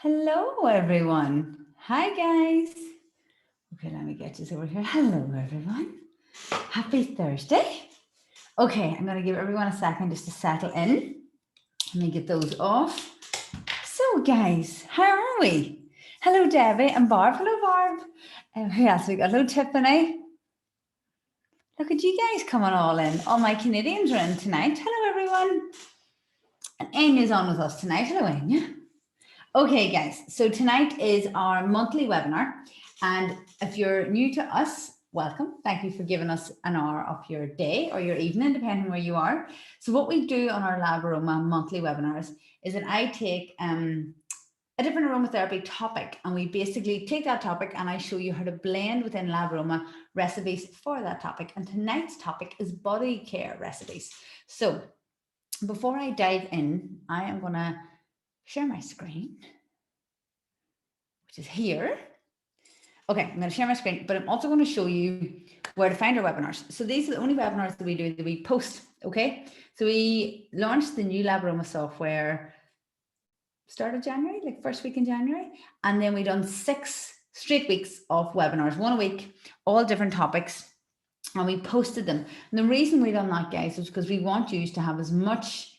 Hello, everyone. Hi, guys. Okay, let me get this over here. Hello, everyone. Happy Thursday. Okay, I'm going to give everyone a second just to settle in. Let me get those off. So, guys, how are we? Hello, Debbie and Barb. Hello, Barb. Who else we got? Hello, Tiffany. Look at you guys coming all in. All my Canadians are in tonight. Hello, everyone. And Amy's on with us tonight. Hello, Anya. Okay, guys, so tonight is our monthly webinar. And if you're new to us, welcome. Thank you for giving us an hour of your day or your evening, depending on where you are. So what we do on our LabAroma monthly webinars is that I take a different aromatherapy topic, and we basically take that topic and I show you how to blend within LabAroma recipes for that topic. And tonight's topic is body care recipes. So before I dive in, I am going to share my screen, which is here. Okay, I'm going to share my screen, but I'm also going to show you where to find our webinars. So these are the only webinars that we do that we post, okay? So we launched the new LabAroma software start of January, like first week in January, and then we done 6 straight weeks of webinars, 1 a week, all different topics, and we posted them. And the reason we done that, guys, is because we want you to have as much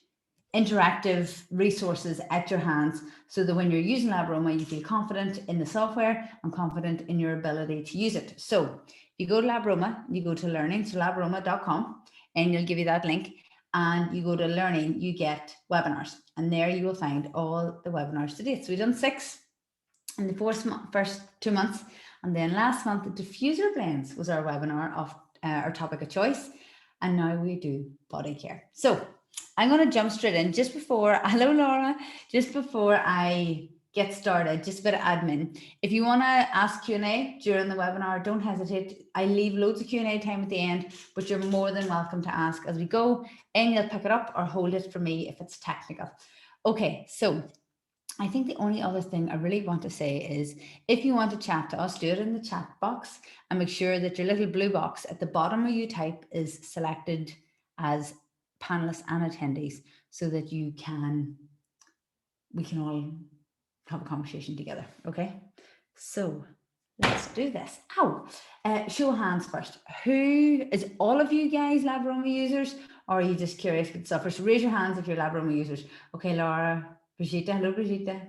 interactive resources at your hands so that when you're using LabAroma, you feel confident in the software and confident in your ability to use it. So if you go to LabAroma, you go to learning, so labaroma.com, and you'll give you that link, and you go to learning, you get webinars, and there you will find all the webinars to date. So we've done 6 in the first 2 months, and then last month, the Diffuser Blends was our webinar of our topic of choice, and now we do body care. So I'm going to jump straight in just before, hello Laura, just before I get started, just a bit of admin. If you want to ask Q&A during the webinar, don't hesitate. I leave loads of Q&A time at the end, but you're more than welcome to ask as we go, and you'll pick it up or hold it for me if it's technical. Okay, so I think the only other thing I really want to say is if you want to chat to us, do it in the chat box and make sure that your little blue box at the bottom where you type is selected as panelists and attendees so that we can all have a conversation together. Okay, so let's do this. Show of hands first. Who is all of you guys LabAroma users, or are you just curious with stuff? So raise your hands if you're LabAroma users. Okay, Laura, Brigitte, hello Brigitte,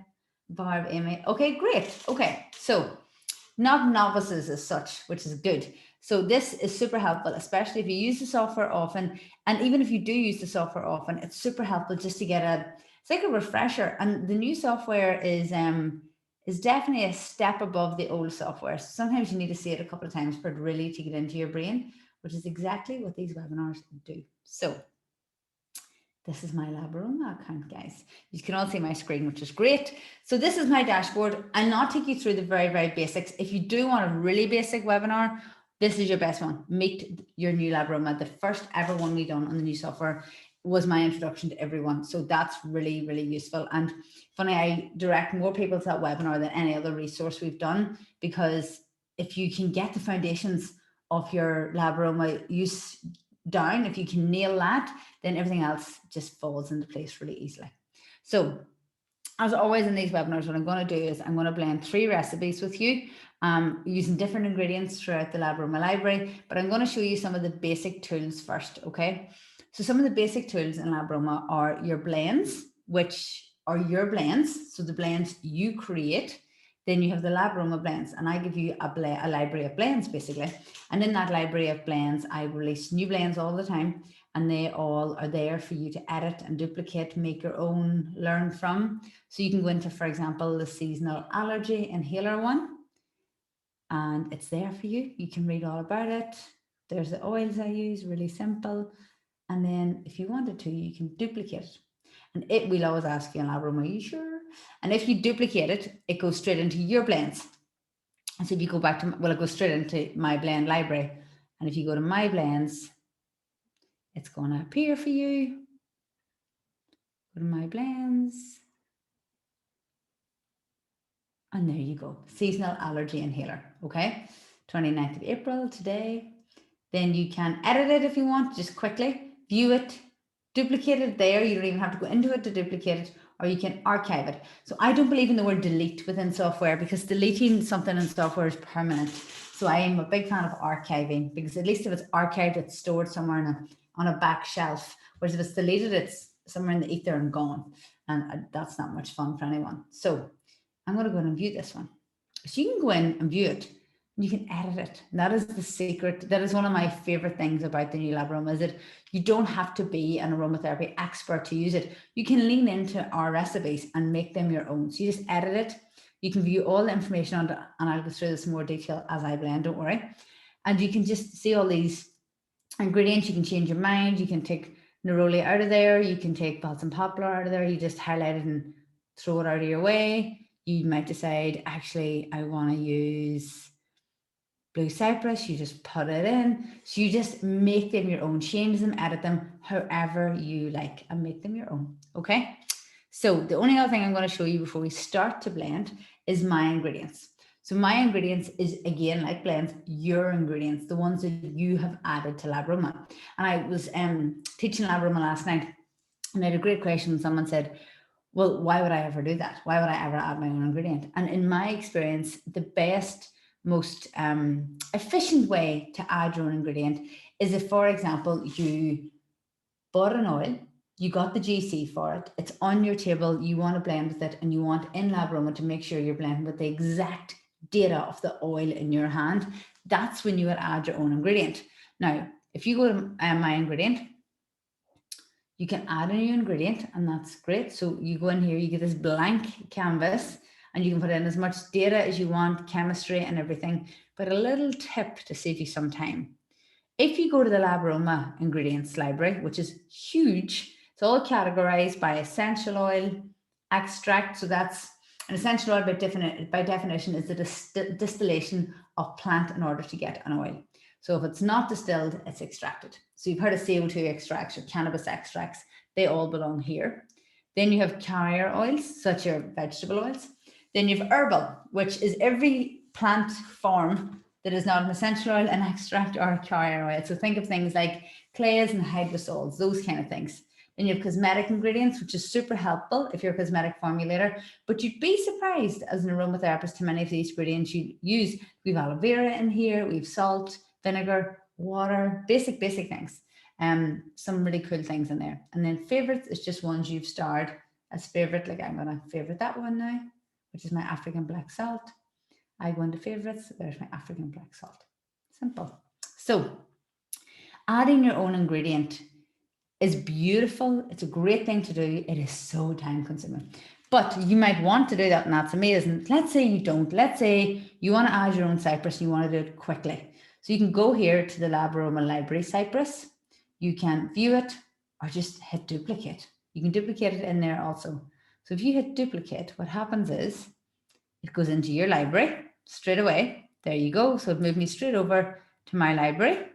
Barb, Amy. Okay, great. Okay, so not novices as such, which is good. So this is super helpful, especially if you use the software often. And even if you do use the software often, it's super helpful just to get it's like a refresher. And the new software is definitely a step above the old software. So sometimes you need to see it a couple of times for it really to get into your brain, which is exactly what these webinars do. So this is my LabAroma account, guys. You can all see my screen, which is great. So this is my dashboard. I'll not take you through the very, very basics. If you do want a really basic webinar, this is your best one. Meet your new LabAroma. The first ever one we done on the new software was my introduction to everyone. So that's really, really useful. And funny, I direct more people to that webinar than any other resource we've done, because if you can get the foundations of your LabAroma use down, if you can nail that, then everything else just falls into place really easily. So as always in these webinars, what I'm going to do is I'm going to blend 3 recipes with you using different ingredients throughout the LabAroma library, but I'm going to show you some of the basic tools first, okay? So some of the basic tools in LabAroma are your blends, which are your blends, so the blends you create. Then you have the LabAroma blends, and I give you a library of blends basically. And in that library of blends, I release new blends all the time, and they all are there for you to edit and duplicate, make your own, learn from. So you can go into, for example, the seasonal allergy inhaler one, and it's there for you. You can read all about it. There's the oils I use, really simple. And then if you wanted to, you can duplicate it. And it will always ask you in LabAroma, are you sure? And if you duplicate it, it goes straight into your blends. And so if you go back to, well, it goes straight into my blend library. And if you go to my blends, it's going to appear for you. Go to my blends. And there you go. Seasonal allergy inhaler. Okay. 29th of April today. Then you can edit it if you want, just quickly view it, duplicate it there. You don't even have to go into it to duplicate it, or you can archive it. So I don't believe in the word delete within software, because deleting something in software is permanent. So I am a big fan of archiving, because at least if it's archived, it's stored somewhere on a back shelf. Whereas if it's deleted, it's somewhere in the ether and gone. And that's not much fun for anyone. So I'm going to go in and view this one. So you can go in and view it. You can edit it. And that is the secret. That is one of my favorite things about the new LabAroma, is that you don't have to be an aromatherapy expert to use it. You can lean into our recipes and make them your own. So you just edit it. You can view all the information on it, and I'll go through this in more detail as I blend, don't worry. And you can just see all these ingredients. You can change your mind. You can take neroli out of there. You can take balsam poplar out of there. You just highlight it and throw it out of your way. You might decide, actually, I want to use blue cypress. You just put it in. So you just make them your own, change them, edit them however you like, and make them your own. Okay. So the only other thing I'm going to show you before we start to blend is my ingredients. So my ingredients is, again, like blends, your ingredients, the ones that you have added to LabAroma. And I was teaching LabAroma last night, and I had a great question. Someone said, well, why would I ever do that? Why would I ever add my own ingredient? And in my experience, the best, most efficient way to add your own ingredient is if, for example, you bought an oil, you got the GC for it, it's on your table, you want to blend with it, and you want in LabAroma to make sure you're blending with the exact data of the oil in your hand. That's when you would add your own ingredient. Now, if you go to my ingredient, you can add a new ingredient, and that's great. So you go in here, you get this blank canvas, and you can put in as much data as you want, chemistry and everything. But a little tip to save you some time. If you go to the LabAroma ingredients library, which is huge, it's all categorized by essential oil, extract. So that's an essential oil by definition is the distillation of plant in order to get an oil. So if it's not distilled, it's extracted. So you've heard of CO2 extracts or cannabis extracts. They all belong here. Then you have carrier oils, such as vegetable oils. Then you have herbal, which is every plant form that is not an essential oil, an extract, or a carrier oil. So think of things like clays and hydrosols, those kind of things. Then you have cosmetic ingredients, which is super helpful if you're a cosmetic formulator, but you'd be surprised as an aromatherapist to many of these ingredients you use. We've aloe vera in here, we've salt, vinegar, water, basic things. Some really cool things in there. And then favorites is just ones you've starred as favorite. Like I'm gonna favorite that one now, which is my African black salt. I go into favorites. There's my African black salt. Simple. So adding your own ingredient is beautiful. It's a great thing to do. It is so time consuming, but you might want to do that, and that's amazing. Let's say you don't. Let's say you want to add your own cypress and you want to do it quickly. So you can go here to the LabAroma library cypress. You can view it or just hit duplicate. You can duplicate it in there also. So if you hit duplicate, what happens is it goes into your library straight away. There you go. So it moved me straight over to my library.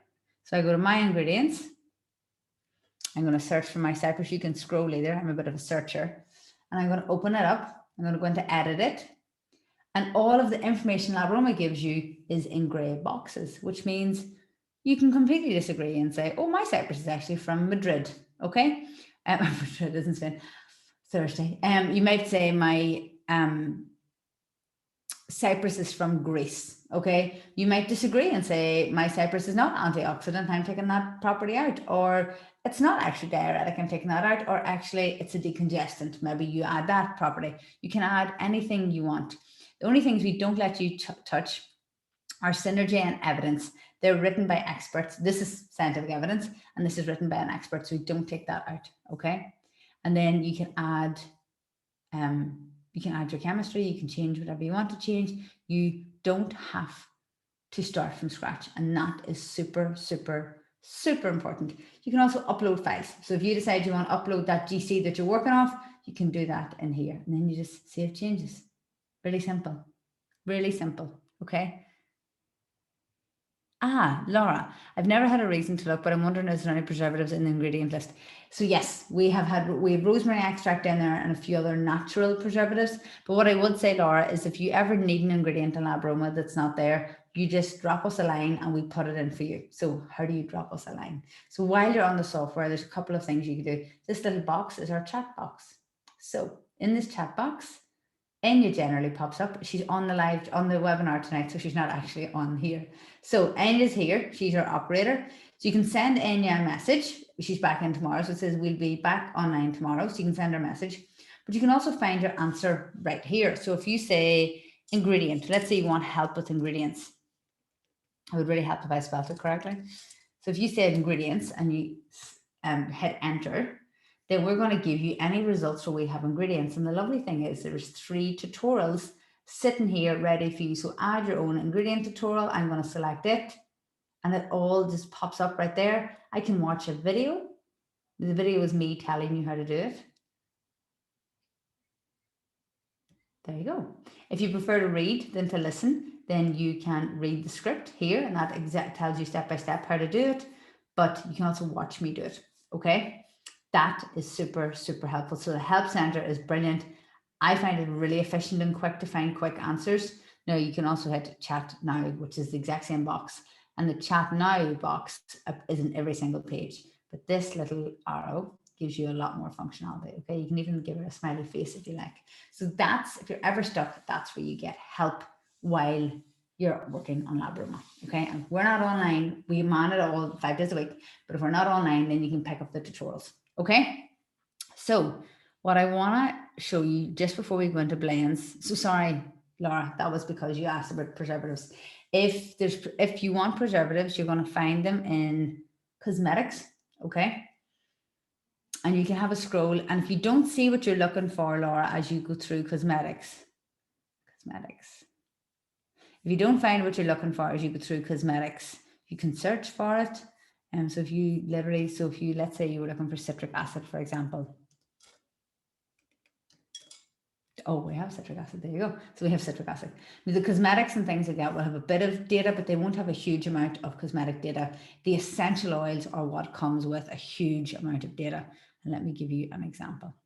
So I go to my ingredients. I'm going to search for my cypress. You can scroll either. I'm a bit of a searcher. And I'm going to open it up. I'm going to go into edit it. And all of the information LabAroma gives you is in gray boxes, which means you can completely disagree and say, oh, my cypress is actually from Madrid. Okay. Madrid isn't Spain. Thursday. You might say my cypress is from Greece. Okay. You might disagree and say my cypress is not antioxidant. I'm taking that property out, or it's not actually diuretic. I'm taking that out, or actually it's a decongestant. Maybe you add that property. You can add anything you want. The only things we don't let you touch are synergy and evidence. They're written by experts. This is scientific evidence, and this is written by an expert. So we don't take that out. Okay. And then you can add your chemistry. You can change whatever you want to change. You don't have to start from scratch. And that is super, super, super important. You can also upload files. So if you decide you want to upload that GC that you're working off, you can do that in here. And then you just save changes. Really simple. Really simple. Okay. Laura, I've never had a reason to look, but I'm wondering, is there any preservatives in the ingredient list? So yes, we have rosemary extract in there and a few other natural preservatives. But what I would say, Laura, is if you ever need an ingredient in LabAroma that's not there, you just drop us a line and we put it in for you. So how do you drop us a line? So while you're on the software, there's a couple of things you can do. This little box is our chat box. So in this chat box, Enya generally pops up. She's on the webinar tonight, so she's not actually on here. So Enya's here. She's our operator. So you can send Enya a message. She's back in tomorrow. So it says we'll be back online tomorrow. So you can send her a message. But you can also find your answer right here. So if you say ingredient, let's say you want help with ingredients. It would really help if I spelled it correctly. So if you say ingredients and you hit enter, then we're going to give you any results where we have ingredients. And the lovely thing is there's 3 tutorials sitting here ready for you. So add your own ingredient tutorial. I'm going to select it and it all just pops up right there. I can watch a video. The video is me telling you how to do it. There you go. If you prefer to read than to listen, then you can read the script here and that tells you step by step how to do it. But you can also watch me do it. Okay. That is super, super helpful. So the help center is brilliant. I find it really efficient and quick to find quick answers. Now you can also hit chat now, which is the exact same box. And the chat now box is in every single page. But this little arrow gives you a lot more functionality. Okay, you can even give it a smiley face if you like. So that's, if you're ever stuck, that's where you get help while you're working on LabAroma. Okay, and if we're not online, we man it all 5 days a week. But if we're not online, then you can pick up the tutorials. Okay, so what I want to show you just before we go into blends. So sorry, Laura, that was because you asked about preservatives. If you want preservatives, you're going to find them in cosmetics. Okay. And you can have a scroll. And if you don't see what you're looking for, Laura, as you go through cosmetics, if you don't find what you're looking for as you go through cosmetics, you can search for it. And so if you let's say you were looking for citric acid, for example. Oh, we have citric acid. There you go. So we have citric acid. The cosmetics and things like that will have a bit of data, but they won't have a huge amount of cosmetic data. The essential oils are what comes with a huge amount of data. And let me give you an example.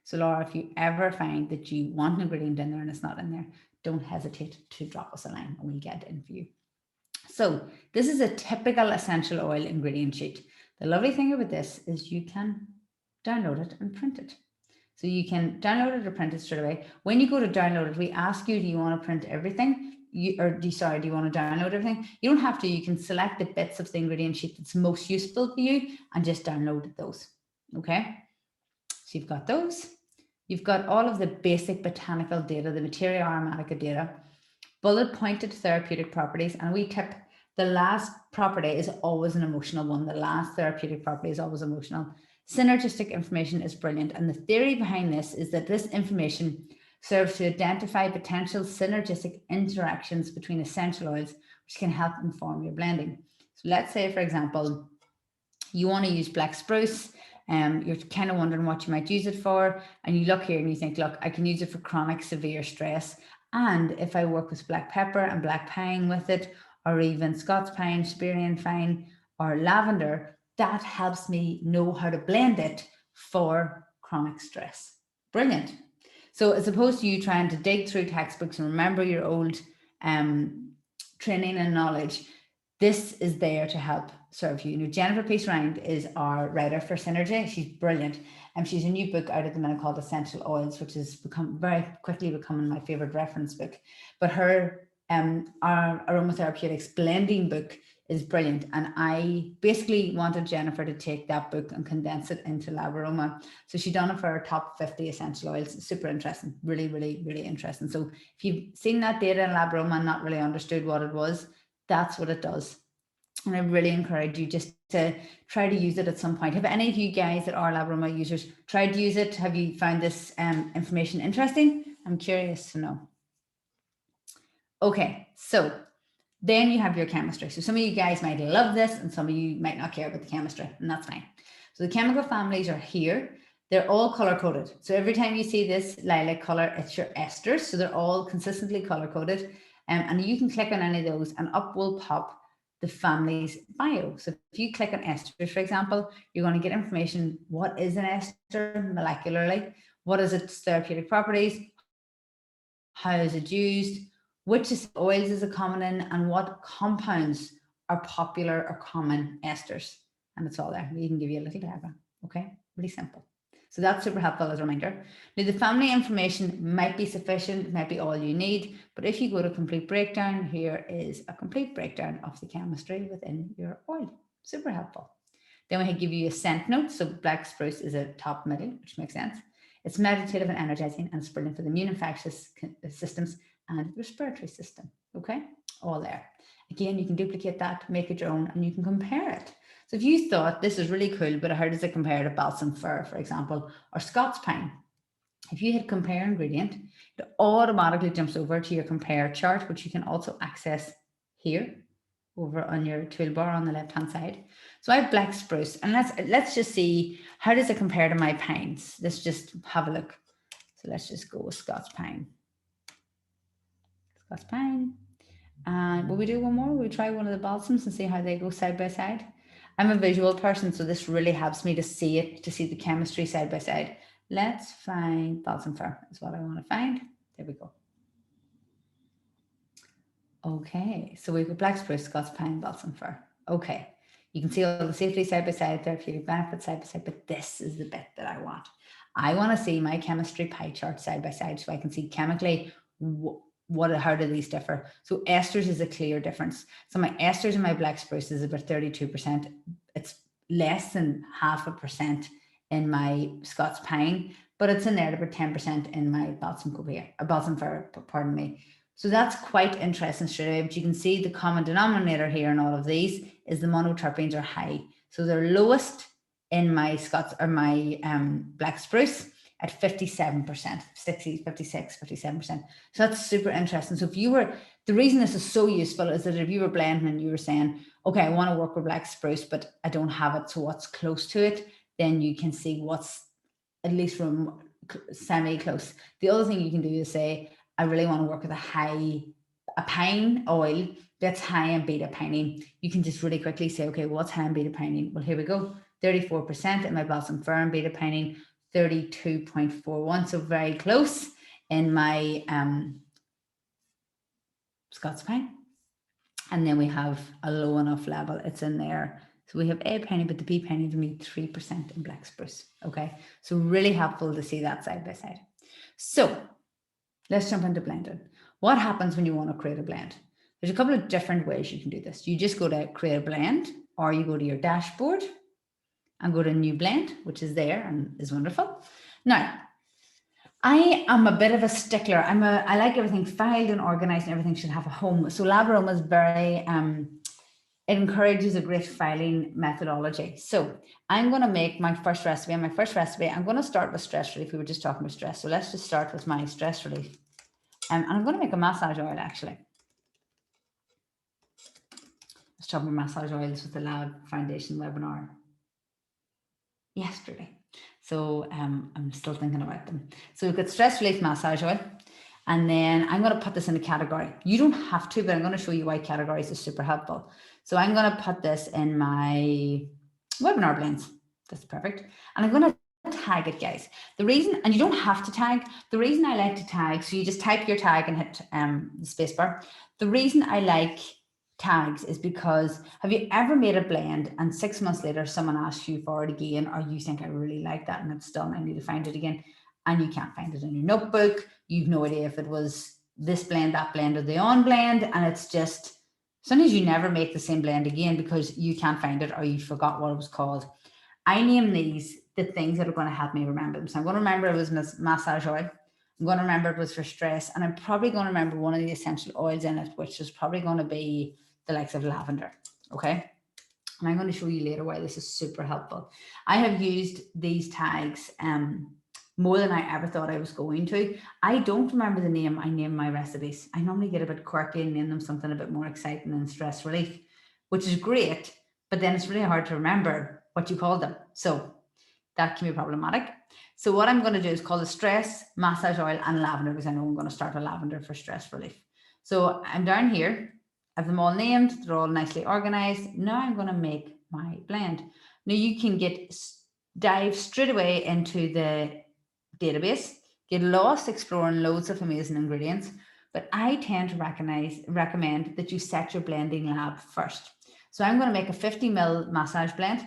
So Laura, if you ever find that you want an ingredient in there and it's not in there, don't hesitate to drop us a line and we'll get it in for you. So this is a typical essential oil ingredient sheet. The lovely thing about this is you can download it and print it. So you can download it or print it straight away. When you go to download it, we ask you, do you want to print everything? Do you want to download everything? You don't have to. You can select the bits of the ingredient sheet that's most useful for you and just download those. Okay. So you've got those. You've got all of the basic botanical data, the materia aromatica data, bullet pointed therapeutic properties. And we tip the last property is always an emotional one. The last therapeutic property is always emotional. Synergistic information is brilliant. And the theory behind this is that this information serves to identify potential synergistic interactions between essential oils, which can help inform your blending. So let's say, for example, you want to use black spruce. You're kind of wondering what you might use it for. And you look here and you think, look, I can use it for chronic severe stress. And if I work with black pepper and black pine with it, or even Scots pine, Siberian pine, or lavender, that helps me know how to blend it for chronic stress. Brilliant. So as opposed to you trying to dig through textbooks and remember your old training and knowledge, this is there to help serve you. Jennifer Peace Rind is our writer for Synergy. She's brilliant. And she's a new book out at the minute called Essential Oils, which has very quickly becoming my favorite reference book. But her our aromatherapeutics blending book is brilliant. And I basically wanted Jennifer to take that book and condense it into LabAroma. So she done it for her top 50 essential oils. Super interesting. Really, really, really interesting. So if you've seen that data in LabAroma and not really understood what it was, that's what it does. And I really encourage you just to try to use it at some point. Have any of you guys that are LabAroma users tried to use it? Have you found this information interesting? I'm curious to know. Okay, so then you have your chemistry. So some of you guys might love this and some of you might not care about the chemistry, and that's fine. So the chemical families are here. They're all color coded. So every time you see this lilac color, it's your esters. So they're all consistently color coded. And you can click on any of those and up will pop the family's bio. So if you click on esters, for example, you're going to get information. What is an ester molecularly? What is its therapeutic properties? How is it used? Which oils is it common in? And what compounds are popular or common esters? And it's all there. We can give you a little diagram. Okay, really simple. So that's super helpful as a reminder. Now the family information might be sufficient, might be all you need, but if you go to complete breakdown, here is a complete breakdown of the chemistry within your oil. Super helpful. Then we give you a scent note. So black spruce is a top middle, which makes sense. It's meditative and energizing, and it's brilliant for the immune infectious systems and the respiratory system. Okay, all there. Again, you can duplicate that, make it your own, and you can compare it. So if you thought this is really cool, but how does it compare to balsam fir, for example, or Scots pine? If you hit compare ingredient, it automatically jumps over to your compare chart, which you can also access here over on your toolbar on the left-hand side. So I have black spruce, and let's just see, how does it compare to my pines? Let's just have a look. So let's just go with Scots pine. Scots pine. And will we do one more? Will we try one of the balsams and see how they go side by side? I'm a visual person, so this really helps me to see it, to see the chemistry side by side. Let's find balsam fir, is what I want to find. There we go. Okay, so we've got black spruce, Scots pine, balsam fir. Okay, you can see all the safety side by side, therapeutic benefits side by side, but this is the bit that I want. I want to see my chemistry pie chart side by side so I can see chemically how do these differ. So esters is a clear difference. So my esters in my black spruce is about 32%. It's less than 0.5% in my Scots pine, but it's in there about 10% in my balsam fir, pardon me. So that's quite interesting straight away, but you can see the common denominator here in all of these is the monoterpenes are high. So they're lowest in my Scots or my black spruce at 57%, 60, 56, 57%. So that's super interesting. So if you were, the reason this is so useful is that if you were blending and you were saying, okay, I want to work with black spruce, but I don't have it, so what's close to it, then you can see what's at least from semi-close. The other thing you can do is say, I really want to work with a pine oil that's high in beta pinene. You can just really quickly say, okay, what's high in beta pinene? Well, here we go. 34% in my balsam fir and beta pinene, 32.41. So very close in my Scots pine. And then we have a low enough level. It's in there. So we have A pinene, but the B pinene is only 3% in black spruce. Okay. So really helpful to see that side by side. So let's jump into blending. What happens when you want to create a blend? There's a couple of different ways you can do this. You just go to create a blend, or you go to your dashboard and go to new blend, which is there and is wonderful. Now, I am a bit of a stickler. I like everything filed and organized, and everything should have a home. So LabAroma is very, it encourages a great filing methodology. So I'm going to make my first recipe. And my first recipe, I'm going to start with stress relief. We were just talking about stress. So let's just start with my stress relief. And I'm going to make a massage oil, actually. I was talking about massage oils with the Lab Foundation webinar yesterday. So I'm still thinking about them. So we've got stress relief massage oil. And then I'm going to put this in a category. You don't have to, but I'm going to show you why categories is super helpful. So I'm going to put this in my webinar blends. That's perfect. And I'm going to tag it, guys. The reason, and you don't have to tag, the reason I like to tag, so you just type your tag and hit the spacebar. The reason I like tags is because, have you ever made a blend and 6 months later someone asks you for it again, or you think I really like that and it's done, I need to find it again, and you can't find it in your notebook, you've no idea if it was this blend, that blend, or the on blend, and it's just, sometimes you never make the same blend again because you can't find it or you forgot what it was called. I name these the things that are going to help me remember them. So I'm going to remember it was massage oil. I'm going to remember it was for stress, and I'm probably going to remember one of the essential oils in it, which is probably going to be the likes of lavender. Okay. And I'm going to show you later why this is super helpful. I have used these tags more than I ever thought I was going to. I don't remember the name I name my recipes. I normally get a bit quirky and name them something a bit more exciting than stress relief, which is great, but then it's really hard to remember what you call them. So that can be problematic. So what I'm going to do is call the stress, massage oil, and lavender, because I know I'm going to start with lavender for stress relief. So I'm down here. I have them all named. They're all nicely organized. Now I'm going to make my blend. Now you can dive straight away into the database, get lost exploring loads of amazing ingredients, but I tend to recommend that you set your blending lab first. So I'm going to make a 50 ml massage blend,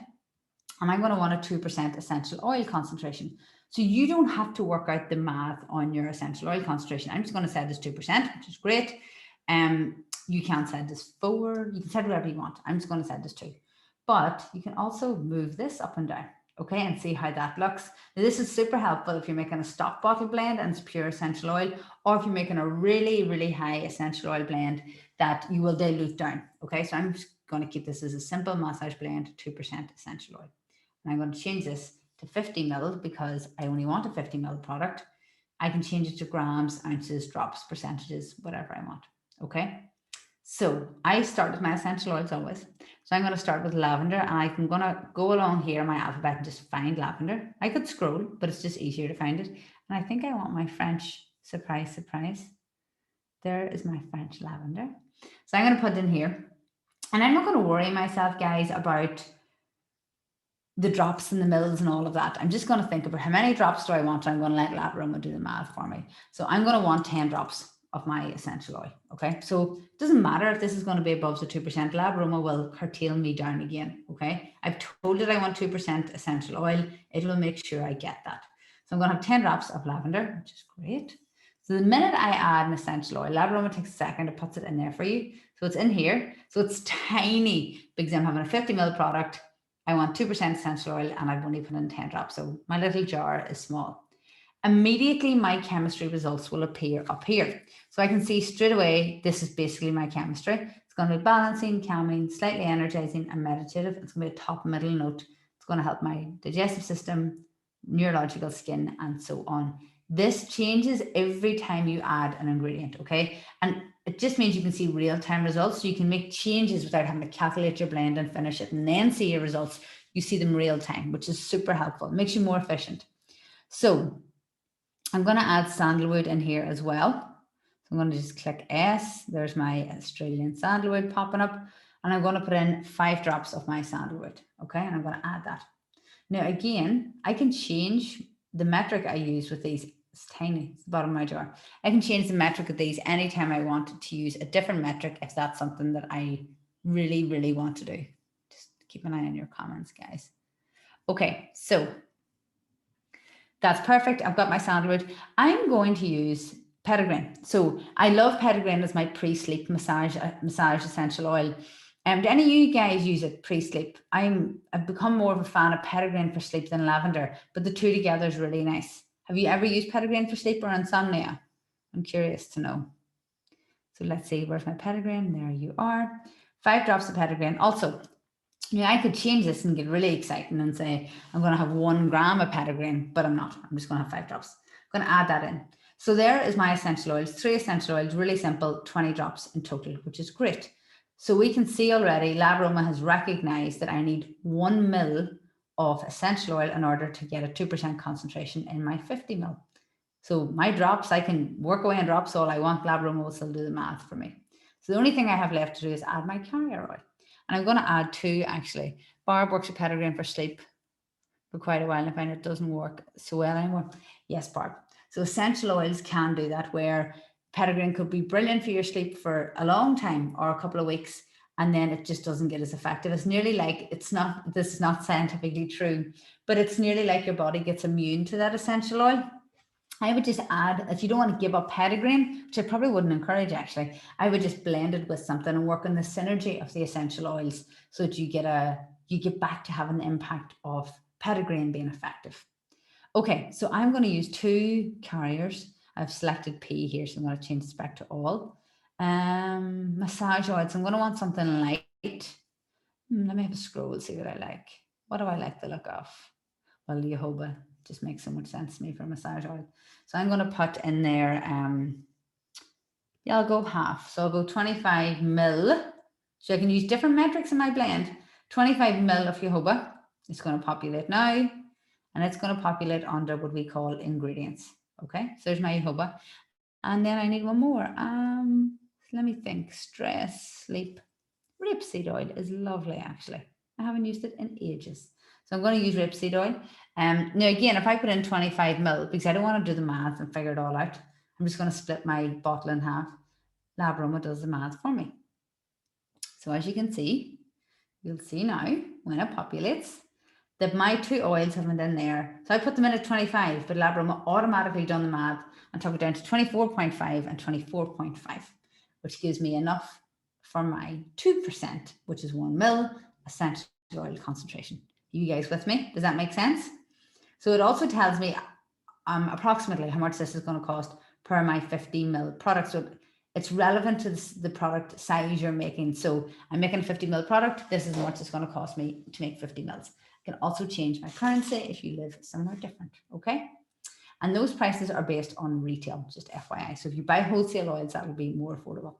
and I'm going to want a 2% essential oil concentration. So you don't have to work out the math on your essential oil concentration. I'm just going to set this 2%, which is great. You can set this 4, you can set whatever you want. I'm just going to set this 2. But you can also move this up and down, okay, and see how that looks. Now, this is super helpful if you're making a stock bottle blend and it's pure essential oil, or if you're making a really, really high essential oil blend that you will dilute down, okay? So I'm just going to keep this as a simple massage blend, 2% essential oil. And I'm going to change this to 50 ml because I only want a 50 ml product. I can change it to grams, ounces, drops, percentages, whatever I want, okay? So I start with my essential oils always. So I'm going to start with lavender, and I'm going to go along here in my alphabet and just find lavender. I could scroll, but it's just easier to find it. And I think I want my French, surprise, surprise. There is my French lavender. So I'm going to put it in here. And I'm not going to worry myself, guys, about the drops and the mils and all of that. I'm just going to think about how many drops do I want. I'm going to let LabAroma do the math for me. So I'm going to want 10 drops of my essential oil. Okay, so it doesn't matter if this is going to be above the 2%. LabAroma will curtail me down again. Okay, I've told it I want 2% essential oil. It will make sure I get that. So I'm going to have 10 drops of lavender, which is great. So the minute I add an essential oil, LabAroma takes a second, it puts it in there for you. So it's in here. So it's tiny because I'm having a 50 ml product. I want 2% essential oil and I've only put in 10 drops. So my little jar is small. Immediately my chemistry results will appear up here. So I can see straight away, this is basically my chemistry. It's going to be balancing, calming, slightly energizing, and meditative. It's going to be a top middle note. It's going to help my digestive system, neurological, skin, and so on. This changes every time you add an ingredient, okay? And it just means you can see real-time results. So you can make changes without having to calculate your blend and finish it and then see your results. You see them real time, which is super helpful. It makes you more efficient. So I'm going to add sandalwood in here as well. So I'm going to just click S. There's my Australian sandalwood popping up. And I'm going to put in 5 drops of my sandalwood. Okay, and I'm going to add that. Now, again, I can change the metric I use with these. It's tiny, it's the bottom of my jar. I can change the metric of these anytime I want to use a different metric if that's something that I really, really want to do. Just keep an eye on your comments, guys. Okay, so that's perfect. I've got my sandalwood. I'm going to use Petitgrain. So I love Petitgrain as my pre-sleep massage essential oil. Do any of you guys use it pre-sleep? I've become more of a fan of Petitgrain for sleep than lavender, but the two together is really nice. Have you ever used Petitgrain for sleep or insomnia? I'm curious to know. So let's see, where's my Petitgrain? There you are. 5 drops of Petitgrain. Also, yeah, I could change this and get really exciting and say, I'm going to have 1 gram of Petitgrain, but I'm not. I'm just going to have 5 drops. I'm going to add that in. So there is my essential oils, 3 essential oils, really simple, 20 drops in total, which is great. So we can see already LabAroma has recognized that I need 1 ml of essential oil in order to get a 2% concentration in my 50 ml. So my drops, I can work away on drops all I want. LabAroma will still do the math for me. So the only thing I have left to do is add my carrier oil. And I'm going to add 2 actually. Barb works with Petitgrain for sleep for quite a while and I find it doesn't work so well anymore. Yes, Barb. So essential oils can do that, where Petitgrain could be brilliant for your sleep for a long time or a couple of weeks, and then it just doesn't get as effective. It's nearly like, this is not scientifically true, but it's nearly like your body gets immune to that essential oil. I would just add, if you don't want to give up Petitgrain, which I probably wouldn't encourage actually, I would just blend it with something and work on the synergy of the essential oils so that you get back to having the impact of Petitgrain being effective. Okay, so I'm going to use 2 carriers. I've selected P here, so I'm going to change this back to all. Massage oils, I'm going to want something light. Let me have a scroll, see what I like. What do I like the look of? Well, jojoba just makes so much sense to me for massage oil. So I'm going to put in there, yeah, I'll go half. So I'll go 25 ml. So I can use different metrics in my blend. 25 ml of jojoba. It's going to populate now. And it's going to populate under what we call ingredients. Okay, so there's my jojoba. And then I need 1 more. Let me think. Stress, sleep. Rapeseed oil is lovely, actually. I haven't used it in ages. So I'm going to use rapeseed oil. Now, again, if I put in 25 ml, because I don't want to do the math and figure it all out, I'm just going to split my bottle in half. LabAroma does the math for me. So as you can see, you'll see now when it populates, that my two oils haven't in there. So I put them in at 25, but LabAroma automatically done the math and took it down to 24.5 and 24.5, which gives me enough for my 2%, which is 1 ml essential oil concentration. You guys with me? Does that make sense? So it also tells me approximately how much this is going to cost per my 50 ml product. So it's relevant to the product size you're making. So I'm making a 50 ml product. This is how much it's going to cost me to make 50 mils. I can also change my currency if you live somewhere different. Okay. And those prices are based on retail, just FYI. So if you buy wholesale oils, that will be more affordable.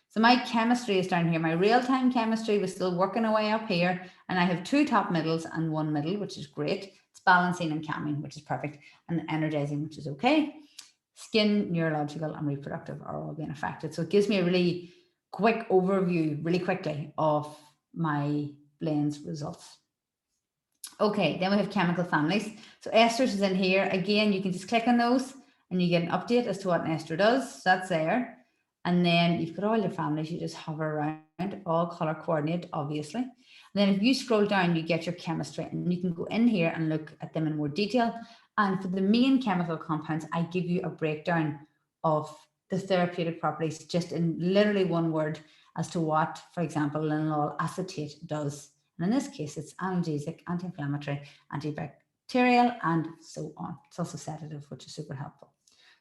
So my chemistry is down here. My real-time chemistry was still working away up here. And I have 2 top middles and 1 middle, which is great. It's balancing and calming, which is perfect. And energizing, which is okay. Skin, neurological, and reproductive are all being affected. So it gives me a really quick overview, really quickly, of my blends results. Okay, then we have chemical families. So esters is in here. Again, you can just click on those and you get an update as to what an ester does. So that's there. And then you've got all your families. You just hover around, all color coordinated, obviously. And then if you scroll down, you get your chemistry, and you can go in here and look at them in more detail. And for the main chemical compounds, I give you a breakdown of the therapeutic properties just in literally one word as to what, for example, linalool acetate does. And in this case, it's analgesic, anti-inflammatory, antibacterial, and so on. It's also sedative, which is super helpful.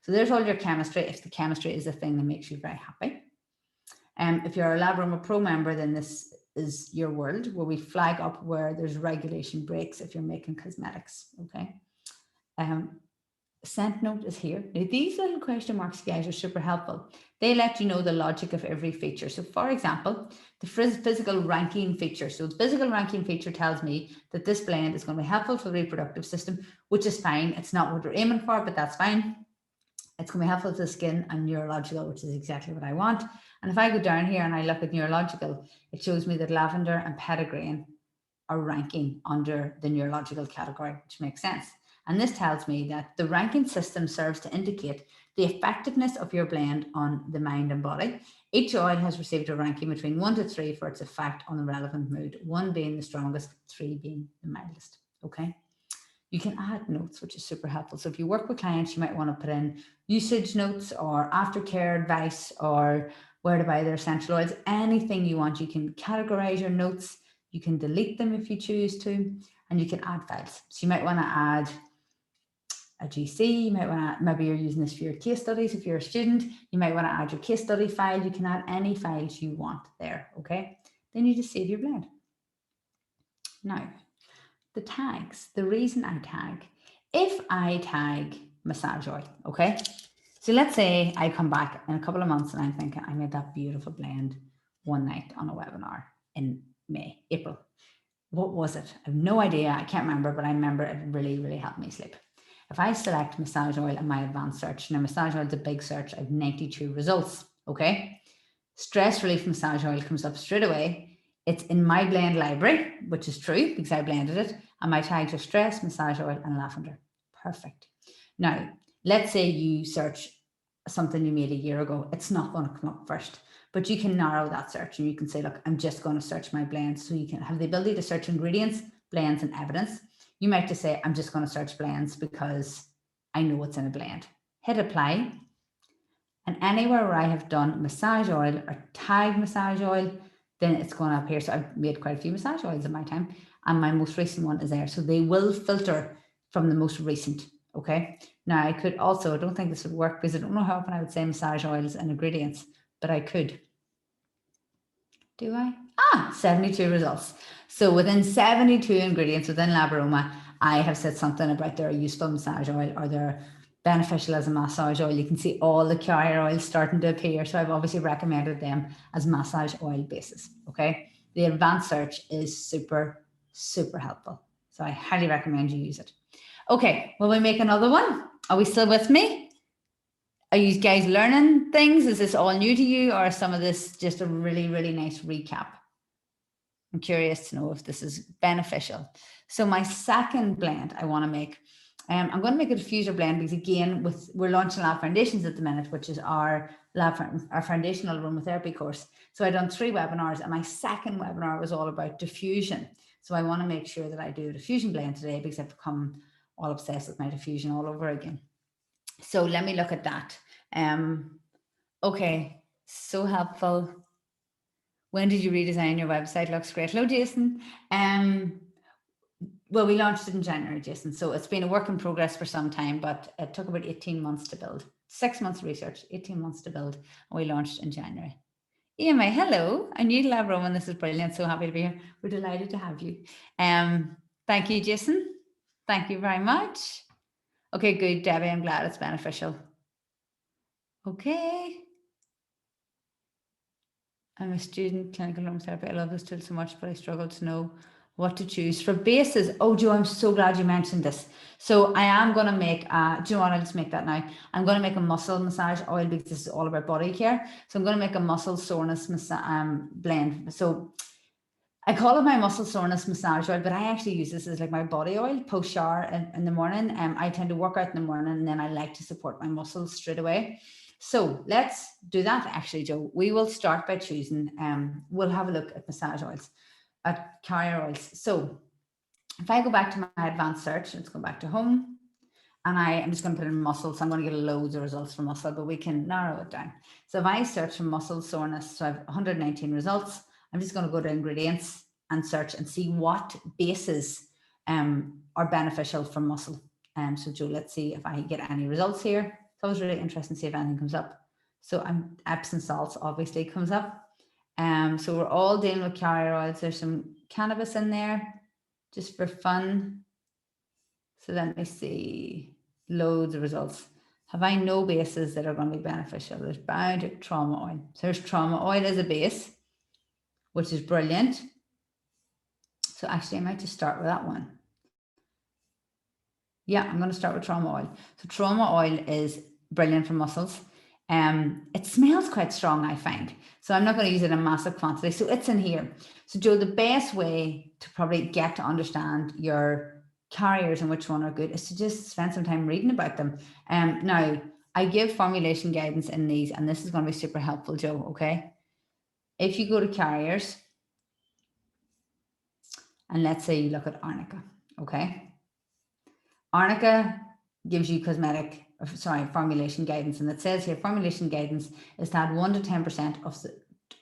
So there's all your chemistry, if the chemistry is the thing that makes you very happy. If you're a LabAroma Pro member, then this is your world, where we flag up where there's regulation breaks if you're making cosmetics, okay? Scent note is here. Now, these little question marks, guys, are super helpful. They let you know the logic of every feature. So for example, the physical ranking feature. So the physical ranking feature tells me that this blend is going to be helpful for the reproductive system, which is fine. It's not what we're aiming for, but that's fine. It's going to be helpful to the skin, and neurological, which is exactly what I want. And if I go down here and I look at neurological, it shows me that lavender and petitgrain are ranking under the neurological category, which makes sense. And this tells me that the ranking system serves to indicate the effectiveness of your blend on the mind and body. Each oil has received a ranking between 1 to 3 for its effect on the relevant mood, 1 being the strongest, 3 being the mildest. Okay. You can add notes, which is super helpful. So if you work with clients, you might want to put in usage notes or aftercare advice or where to buy their essential oils, anything you want. You can categorize your notes. You can delete them if you choose to, and you can add files. So you might want to add a GC, you might want to, maybe you're using this for your case studies. If you're a student, you might want to add your case study file. You can add any files you want there, okay? Then you just save your blend. Now, the tags, the reason I tag, if I tag massage oil, okay? So let's say I come back in a couple of months and I'm thinking I made that beautiful blend one night on a webinar in April. What was it? I have no idea. I can't remember, but I remember it really, really helped me sleep. If I select massage oil in my advanced search, now massage oil is a big search, I have 92 results, okay? Stress relief massage oil comes up straight away. It's in my blend library, which is true because I blended it. And my tags are stress, massage oil, and lavender. Perfect. Now, let's say you search something you made a year ago. It's not going to come up first, but you can narrow that search and you can say, look, I'm just going to search my blends. So you can have the ability to search ingredients, blends, and evidence. You might just say, I'm just going to search blends because I know what's in a blend. Hit apply. And anywhere where I have done massage oil or tagged massage oil, then it's going to appear. So I've made quite a few massage oils in my time, and my most recent one is there. So they will filter from the most recent. Okay. Now I could also, I don't think this would work because I don't know how often I would say massage oils and ingredients, but I could. Do I? 72 results. So within 72 ingredients within LabAroma, I have said something about their useful massage oil or their beneficial as a massage oil. You can see all the carrier oils starting to appear. So I've obviously recommended them as massage oil bases. Okay. The advanced search is super, super helpful. So I highly recommend you use it. Okay. Will we make another one? Are we still with me? Are you guys learning things? Is this all new to you, or is some of this just a really, really nice recap? I'm curious to know if this is beneficial. So my second blend I want to make, I'm going to make a diffuser blend because again, we're launching Lab Foundations at the minute, which is our foundational aromatherapy course. So I've done 3 webinars, and my second webinar was all about diffusion. So I want to make sure that I do a diffusion blend today because I've become all obsessed with my diffusion all over again. So let me look at that. Okay, so helpful. When did you redesign your website? Looks great. Hello, Jason. Well, we launched it in January, Jason. So it's been a work in progress for some time, but it took about 18 months to build. 6 months research, 18 months to build, and we launched in January. EMA, hello. I'm new to LabAroma and this is brilliant. So happy to be here. We're delighted to have you. Thank you, Jason. Thank you very much. Okay, good, Debbie. I'm glad it's beneficial. Okay. I'm a student, clinical aromatherapy. I love this tool so much, but I struggle to know what to choose for bases. Oh, Joe, I'm so glad you mentioned this. So I am going to make, do you know what, I'll just make that now. I'm going to make a muscle massage oil because this is all about body care. So I'm going to make a muscle soreness blend. So I call it my muscle soreness massage oil, but I actually use this as like my body oil post shower in the morning. I tend to work out in the morning and then I like to support my muscles straight away. So let's do that actually, Joe. We will start by choosing, we'll have a look at massage oils, at carrier oils. So if I go back to my advanced search, let's go back to home. And I'm just going to put in muscle. So I'm going to get loads of results for muscle, but we can narrow it down. So if I search for muscle soreness, so I have 119 results. I'm just going to go to ingredients and search and see what bases are beneficial for muscle. So Joe, let's see if I get any results here. It's always really interesting to see if anything comes up. So Epsom salts obviously comes up. So we're all dealing with carrier oils. There's some cannabis in there just for fun. So let me see, loads of results. Have I no bases that are going to be beneficial? There's biotic trauma oil. So there's trauma oil as a base, which is brilliant. So actually I might just start with that one. Yeah, I'm going to start with trauma oil. So trauma oil is brilliant for muscles. It smells quite strong, I find. So I'm not going to use it in massive quantity. So it's in here. So Joe, the best way to probably get to understand your carriers and which one are good is to just spend some time reading about them. Now, I give formulation guidance in these, and this is going to be super helpful, Joe, okay? If you go to carriers, and let's say you look at Arnica, okay? Arnica gives you formulation guidance, and it says here formulation guidance is to add 1 to 10%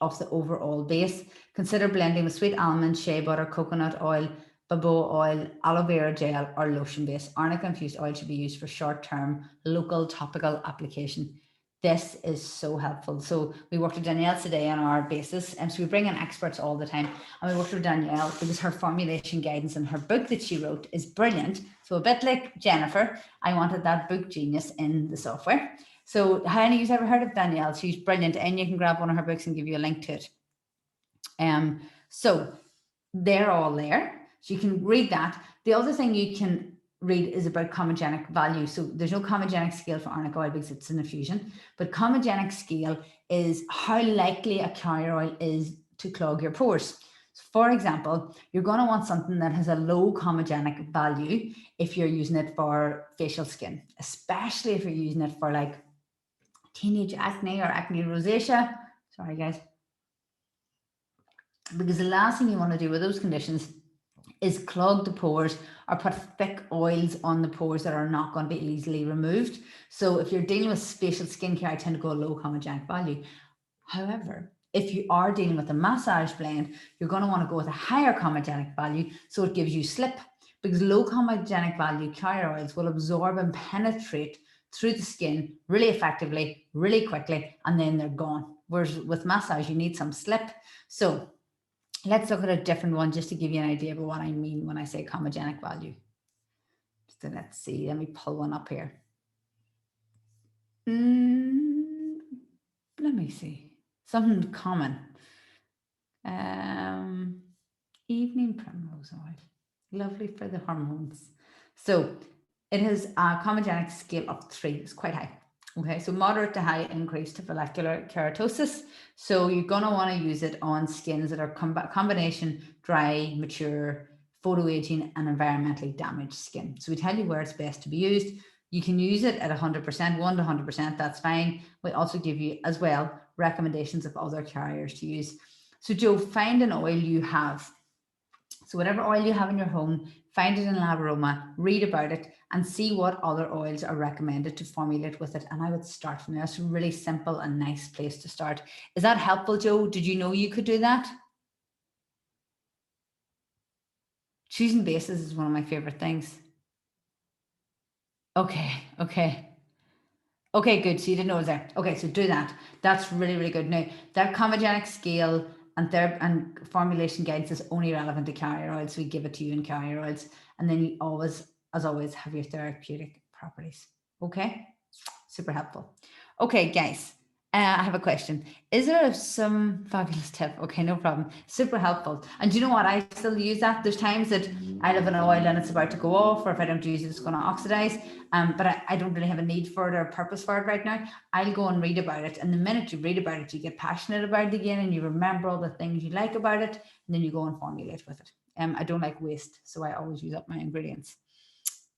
of the overall base. Consider blending with sweet almond, shea butter, coconut oil, baboa oil, aloe vera gel, or lotion base. Arnica infused oil should be used for short-term local topical application. This is so helpful. So we worked with Danielle today on our basis, and so we bring in experts all the time. And we worked with Danielle because her formulation guidance and her book that she wrote is brilliant. So a bit like Jennifer, I wanted that book genius in the software. So how many of you ever heard of Danielle? She's brilliant, and you can grab one of her books and give you a link to it. So they're all there. So you can read that. The other thing you can read is about chromogenic value. So there's no chromogenic scale for arnica oil because it's an infusion, but chromogenic scale is how likely a carrier oil is to clog your pores. So for example, you're going to want something that has a low chromogenic value if you're using it for facial skin, especially if you're using it for like teenage acne or acne rosacea. Sorry guys. Because the last thing you want to do with those conditions is clog the pores or put thick oils on the pores that are not going to be easily removed. So if you're dealing with facial skincare, I tend to go low chromogenic value. However, if you are dealing with a massage blend, you're going to want to go with a higher chromogenic value so it gives you slip, because low chromogenic value carrier oils will absorb and penetrate through the skin really effectively, really quickly, and then they're gone. Whereas with massage, you need some slip. So let's look at a different one just to give you an idea of what I mean when I say chromogenic value. So let's see, let me pull one up here. Let me see, something common. Evening primrose oil, lovely for the hormones. So it has a chromogenic scale of 3, it's quite high. Okay, so moderate to high increase to follicular keratosis. So you're going to want to use it on skins that are combination dry, mature, photoaging, and environmentally damaged skin. So we tell you where it's best to be used. You can use it at 100%, 1 to 100%, that's fine. We also give you as well recommendations of other carriers to use. So Joe, find an oil you have. So whatever oil you have in your home, find it in LabAroma, read about it, and see what other oils are recommended to formulate with it. And I would start from there. It's a really simple and nice place to start. Is that helpful, Joe? Did you know you could do that? Choosing bases is one of my favorite things. Okay, okay. Okay, good. So you didn't know it was there. Okay, so do that. That's really, really good. Now, that chromogenic scale and formulation guidance is only relevant to carrier oils. So we give it to you in carrier oils. And then you always, as always, have your therapeutic properties. Okay, super helpful. Okay, guys, I have a question. Is there some fabulous tip? Okay, no problem. Super helpful. And do you know what? I still use that. There's times that I have an oil and it's about to go off, or if I don't use it, it's going to oxidize. But I don't really have a need for it or a purpose for it right now. I'll go and read about it. And the minute you read about it, you get passionate about it again and you remember all the things you like about it. And then you go and formulate with it. I don't like waste, so I always use up my ingredients.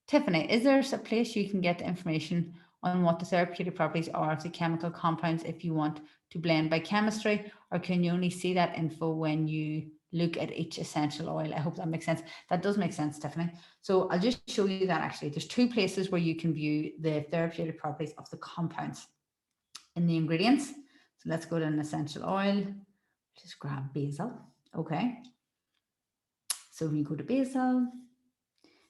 Tiffany, is there a place you can get information on what the therapeutic properties are of the chemical compounds if you want to blend by chemistry, or can you only see that info when you look at each essential oil? I hope that makes sense. That does make sense, Tiffany. So I'll just show you that actually. There's two places where you can view the therapeutic properties of the compounds in the ingredients. So let's go to an essential oil. Just grab basil. Okay. So when you go to basil,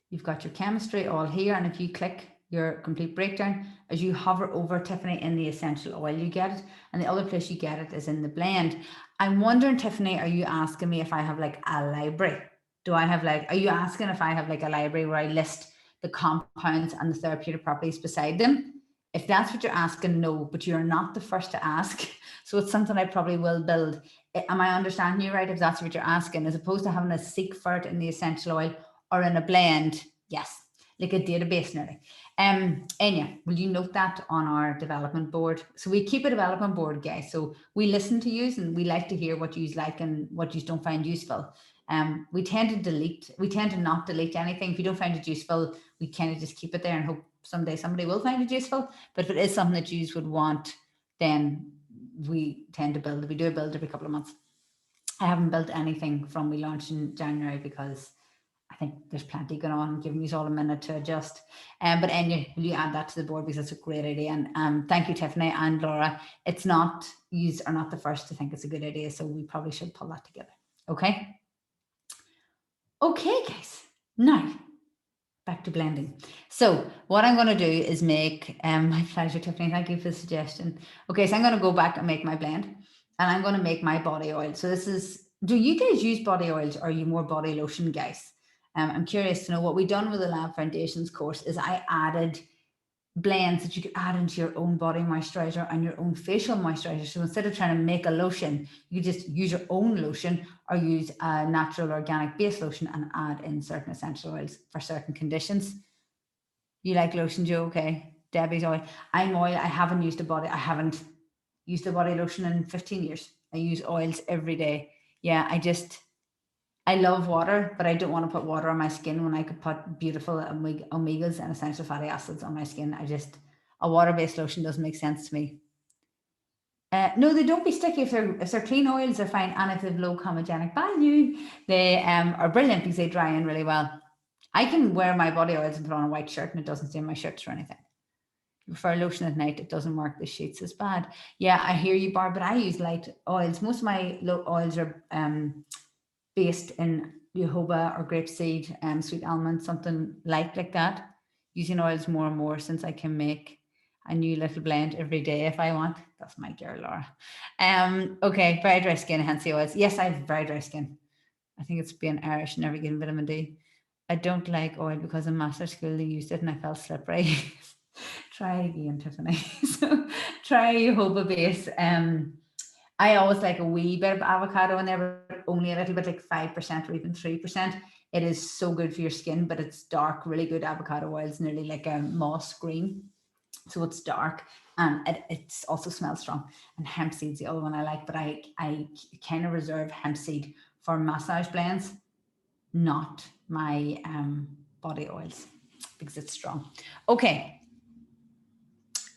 you've got your chemistry all here. And if you click your complete breakdown, as you hover over, Tiffany, in the essential oil, you get it. And the other place you get it is in the blend. I'm wondering, Tiffany, are you asking me if I have like a library? Are you asking if I have like a library where I list the compounds and the therapeutic properties beside them? If that's what you're asking, no, but you're not the first to ask. So it's something I probably will build. Am I understanding you right? If that's what you're asking, as opposed to having a seek for it in the essential oil or in a blend, yes, like a database nearly. Enya, will you note that on our development board? So we keep a development board, guys. So we listen to you and we like to hear what you like and what you don't find useful. We tend to not delete anything. If you don't find it useful, we kind of just keep it there and hope someday somebody will find it useful. But if it is something that you would want, then we tend to build. We do a build every couple of months. I haven't built anything from we launched in January because I think there's plenty going on, giving you all a minute to adjust. But Enya, will you add that to the board, because that's a great idea. And thank you, Tiffany and Laura. It's not, you are not the first to think it's a good idea, so we probably should pull that together. Okay. Okay, guys. Now back to blending. So what I'm going to do is make, my pleasure, Tiffany. Thank you for the suggestion. Okay, so I'm going to go back and make my blend, and I'm going to make my body oil. So this is, do you guys use body oils, or are you more body lotion guys? I'm curious to know. What we've done with the Lab Foundations course is I added blends that you could add into your own body moisturizer and your own facial moisturizer. So instead of trying to make a lotion, you just use your own lotion or use a natural organic base lotion and add in certain essential oils for certain conditions. You like lotion, Joe? Okay. Debbie's oil. I'm oil. I haven't used a body lotion in 15 years. I use oils every day. Yeah, I love water, but I don't want to put water on my skin when I could put beautiful omegas and essential fatty acids on my skin. A water-based lotion doesn't make sense to me. No, they don't be sticky. If they're clean oils, they're fine. And if they have low chromogenic value, they are brilliant because they dry in really well. I can wear my body oils and put on a white shirt and it doesn't stain my shirts or anything. For lotion at night, it doesn't work the sheets as bad. Yeah, I hear you, Barb, but I use light oils. Most of my oils are based in jojoba or grapeseed, sweet almond, something light like that. Using oils more and more since I can make a new little blend every day if I want. That's my girl, Laura. Okay, very dry skin, hence the oils. Yes, I have very dry skin. I think it's being Irish, never getting vitamin D. I don't like oil because in master school they used it and I felt slippery. Try again, Tiffany. So try jojoba base. I always like a wee bit of avocado in there, but only a little bit, like 5% or even 3%. It is so good for your skin, but it's dark, really good avocado oil. It's nearly like a moss green. So it's dark and it also smells strong. And hemp seed's the other one I like, but I kind of reserve hemp seed for massage blends, not my body oils, because it's strong. Okay.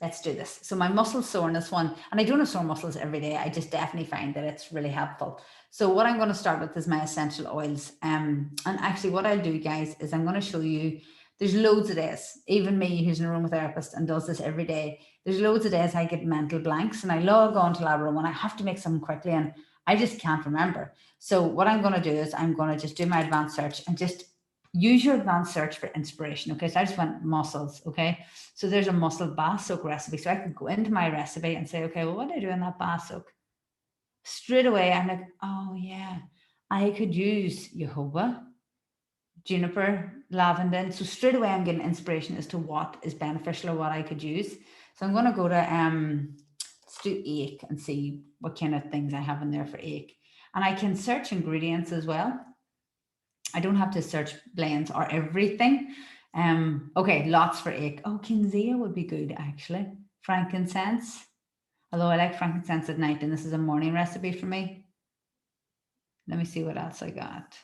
let's do this. So my muscle soreness one, and I don't have sore muscles every day. I just definitely find that it's really helpful. So what I'm going to start with is my essential oils. And actually what I'll do, guys, is I'm going to show you, there's loads of days, even me who's an aromatherapist and does this every day, there's loads of days I get mental blanks and I log on to LabAroma and I have to make something quickly and I just can't remember. So what I'm going to do is I'm going to just do my advanced search and just use your advanced search for inspiration. Okay, so I just went muscles. Okay, so there's a muscle bath soak recipe. So I could go into my recipe and say, okay, well, what do I do in that bath soak? Straight away, I'm like, oh yeah, I could use jojoba, juniper, lavender. So straight away, I'm getting inspiration as to what is beneficial or what I could use. So I'm going to go to let's do ache and see what kind of things I have in there for ache. And I can search ingredients as well. I don't have to search blends or everything. Okay, lots for ache. Oh, Kinzea would be good actually. Frankincense. Although I like frankincense at night, and this is a morning recipe for me. Let me see what else I got.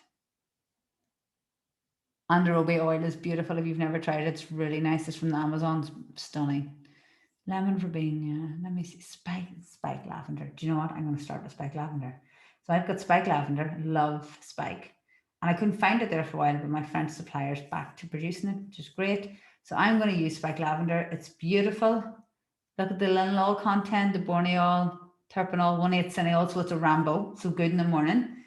Underobi oil is beautiful. If you've never tried it, it's really nice. It's from the Amazon. It's stunning. Lemon verbena. Let me see. Spike lavender. Do you know what? I'm going to start with spike lavender. So I've got spike lavender. Love spike. And I couldn't find it there for a while, but my French supplier's back to producing it, which is great. So I'm going to use spike lavender. It's beautiful. Look at the linalool content, the borneol, terpenol, 1/8 cineol, so it's a Rambo, so good in the morning.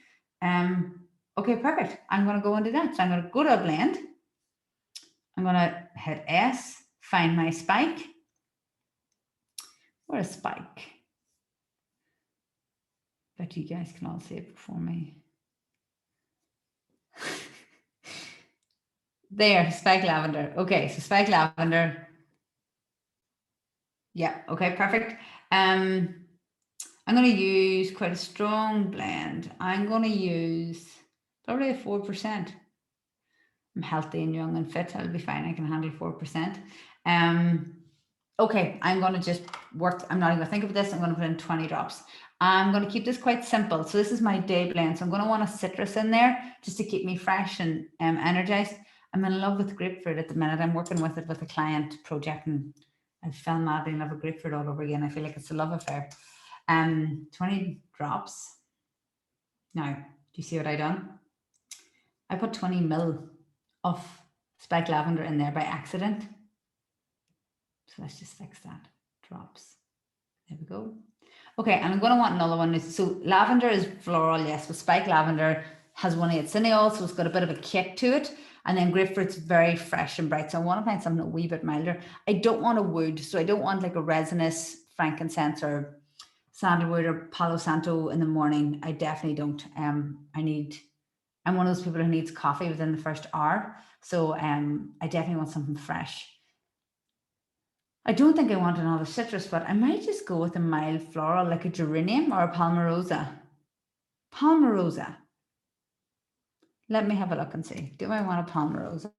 Okay, perfect. I'm going to go and do that. So I'm going to go to a blend. I'm going to hit S, find my spike. Where's spike? Bet you guys can all see it before me. There, spike lavender. Okay, so spike lavender. Yeah, okay, perfect. I'm going to use quite a strong blend. I'm going to use probably a 4%. I'm healthy and young and fit. I'll be fine. I can handle 4%. Okay, I'm going to just work. I'm not even going to think of this. I'm going to put in 20 drops. I'm going to keep this quite simple. So this is my day blend. So I'm going to want a citrus in there just to keep me fresh and energized. I'm in love with grapefruit at the minute. I'm working with it with a client project and I fell madly in love with grapefruit all over again. I feel like it's a love affair. 20 drops. Now, do you see what I done? I put 20 ml of spike lavender in there by accident. So let's just fix that. Drops. There we go. Okay, and I'm going to want another one. So lavender is floral, yes, but spike lavender has 1/8 cineol, so it's got a bit of a kick to it. And then grapefruit's very fresh and bright. So I want to find something a wee bit milder. I don't want a wood, so I don't want like a resinous frankincense or sandalwood or Palo Santo in the morning. I definitely don't. I'm one of those people who needs coffee within the first hour. So I definitely want something fresh. I don't think I want another citrus, but I might just go with a mild floral like a geranium or a palmarosa. Palmarosa. Let me have a look and see. Do I want a palmarosa?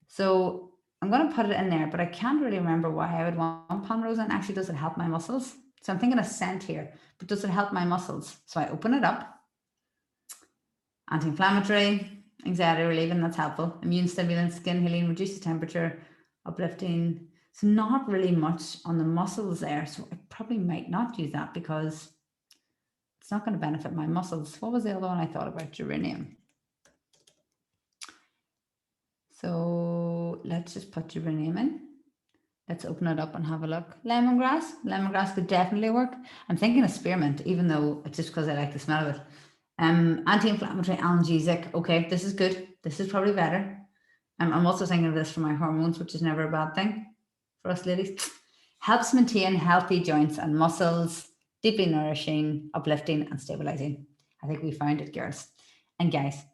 So I'm going to put it in there, but I can't really remember why I would want palmarosa. And actually, does it help my muscles? So I'm thinking a scent here, but does it help my muscles? So I open it up. Anti-inflammatory, anxiety relieving, that's helpful. Immune stimulant, skin healing, reduces temperature, uplifting. So not really much on the muscles there. So I probably might not use that because it's not going to benefit my muscles. What was the other one I thought about? Geranium. So let's just put geranium in. Let's open it up and have a look. Lemongrass. Lemongrass could definitely work. I'm thinking of spearmint, even though it's just because I like the smell of it. Anti-inflammatory, analgesic. Okay, this is good. This is probably better. I'm also thinking of this for my hormones, which is never a bad thing for us ladies. Helps maintain healthy joints and muscles, deeply nourishing, uplifting, and stabilizing. I think we found it, girls and guys.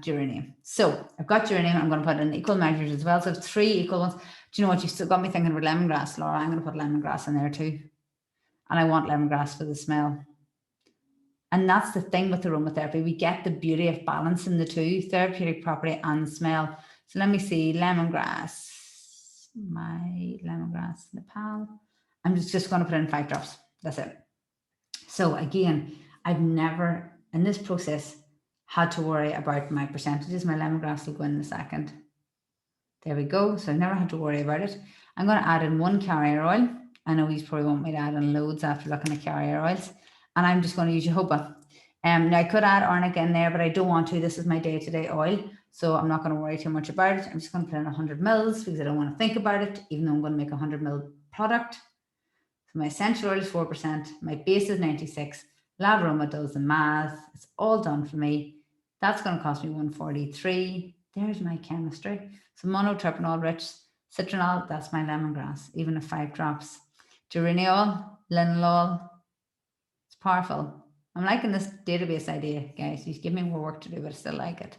Geranium. So I've got geranium. I'm going to put in equal measures as well. So I have 3 equal ones. Do you know what? You've still got me thinking about lemongrass, Laura. I'm going to put lemongrass in there too. And I want lemongrass for the smell. And that's the thing with aromatherapy. We get the beauty of balancing the two, therapeutic property and smell. So let me see, lemongrass. My lemongrass, Nepal. I'm just going to put in 5 drops. That's it. So again, I've never, in this process, had to worry about my percentages. My lemongrass will go in a second. There we go. So I've never had to worry about it. I'm going to add in 1 carrier oil. I know he's probably want me to add in loads after looking at carrier oils. And I'm just going to use jojoba. Now I could add arnica in there, but I don't want to. This is my day-to-day oil, so I'm not going to worry too much about it. I'm just going to put in 100 mils because I don't want to think about it, even though I'm going to make a 100 ml product. So my essential oil is 4%. My base is 96. LabAroma does the math. It's all done for me. That's going to cost me 143. There's my chemistry. So monoterpenol rich, citronol, that's my lemongrass, even if 5 drops. Geraniol, linalool, it's powerful. I'm liking this database idea, guys. You give me more work to do, but I still like it.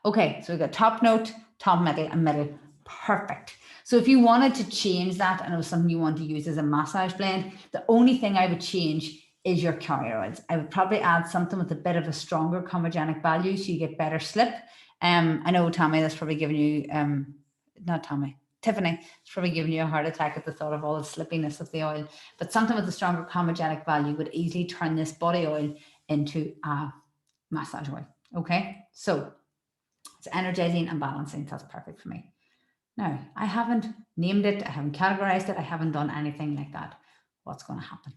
Okay, so we've got top note, top middle, and middle. Perfect. So if you wanted to change that, and it was something you want to use as a massage blend, the only thing I would change is your carrier oils. I would probably add something with a bit of a stronger chromogenic value so you get better slip. I know Tommy, that's probably giving you, not Tommy, Tiffany, it's probably giving you a heart attack at the thought of all the slippiness of the oil, but something with a stronger chromogenic value would easily turn this body oil into a massage oil. Okay, so it's energizing and balancing. That's perfect for me. Now, I haven't named it, I haven't categorized it, I haven't done anything like that. What's going to happen?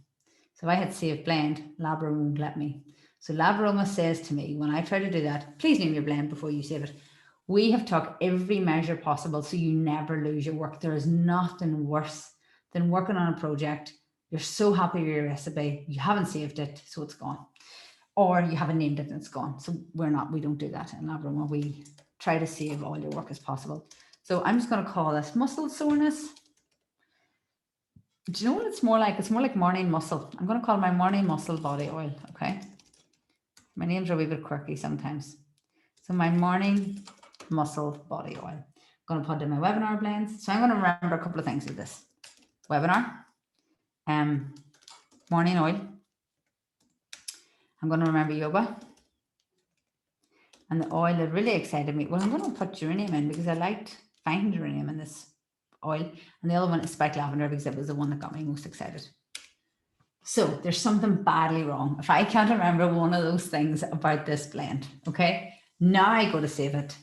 So if I had save blend, LabAroma won't let me. So LabAroma says to me, when I try to do that, please name your blend before you save it. We have took every measure possible so you never lose your work. There is nothing worse than working on a project. You're so happy with your recipe, you haven't saved it, so it's gone. Or you haven't named it and it's gone. So we don't do that in LabAroma. We try to save all your work as possible. So I'm just going to call this muscle soreness. Do you know what it's more like? It's more like morning muscle. I'm going to call my morning muscle body oil. Okay. My names are a wee bit quirky sometimes. So my morning muscle body oil. I'm going to put in my webinar blends. So I'm going to remember a couple of things with this. Webinar, morning oil. I'm going to remember yoga. And the oil that really excited me. Well, I'm going to put geranium in because I liked finding geranium in this oil. And the other one is spiked lavender because it was the one that got me most excited. So there's something badly wrong if I can't remember one of those things about this blend. Okay. Now I go to save it.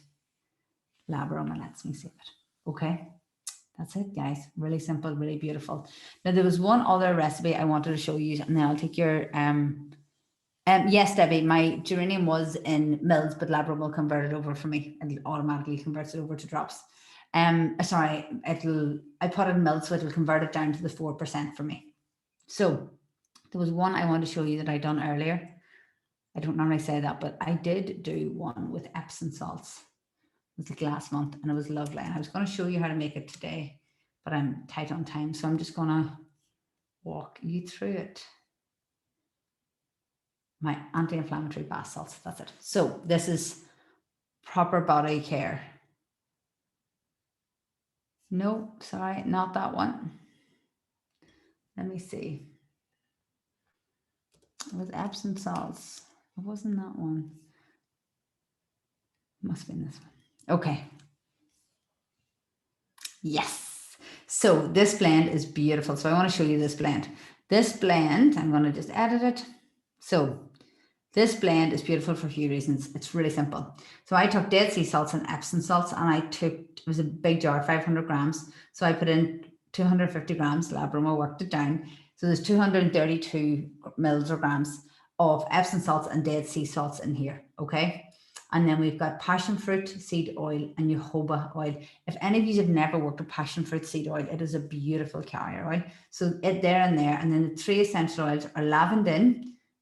LabAroma lets me save it. Okay. That's it, guys. Really simple, really beautiful. Now there was one other recipe I wanted to show you, and then I'll take your yes, Debbie, my geranium was in mils, but LabAroma will convert it over for me and automatically converts it over to drops. Sorry, I put it in mils, so it will convert it down to the 4% for me. So there was one I wanted to show you that I done earlier. I don't normally say that, but I did do one with Epsom salts. It was like last month and it was lovely. And I was going to show you how to make it today, but I'm tight on time. So I'm just going to walk you through it. My anti-inflammatory bath salts, that's it. So this is proper body care. No, sorry, not that one. Let me see. It was Epsom salts. It wasn't that one. It must have been this one. Okay. Yes. So this blend is beautiful. So I want to show you this blend. This blend, I'm going to just edit it. So this blend is beautiful for a few reasons. It's really simple. So I took dead sea salts and Epsom salts, and it was a big jar, 500 grams. So I put in 250 grams, LabAroma worked it down. So there's 232 mils or grams of Epsom salts and dead sea salts in here, okay? And then we've got passion fruit seed oil and jojoba oil. If any of you have never worked with passion fruit seed oil, it is a beautiful carrier oil. So it there and there. And then the 3 essential oils are lavender,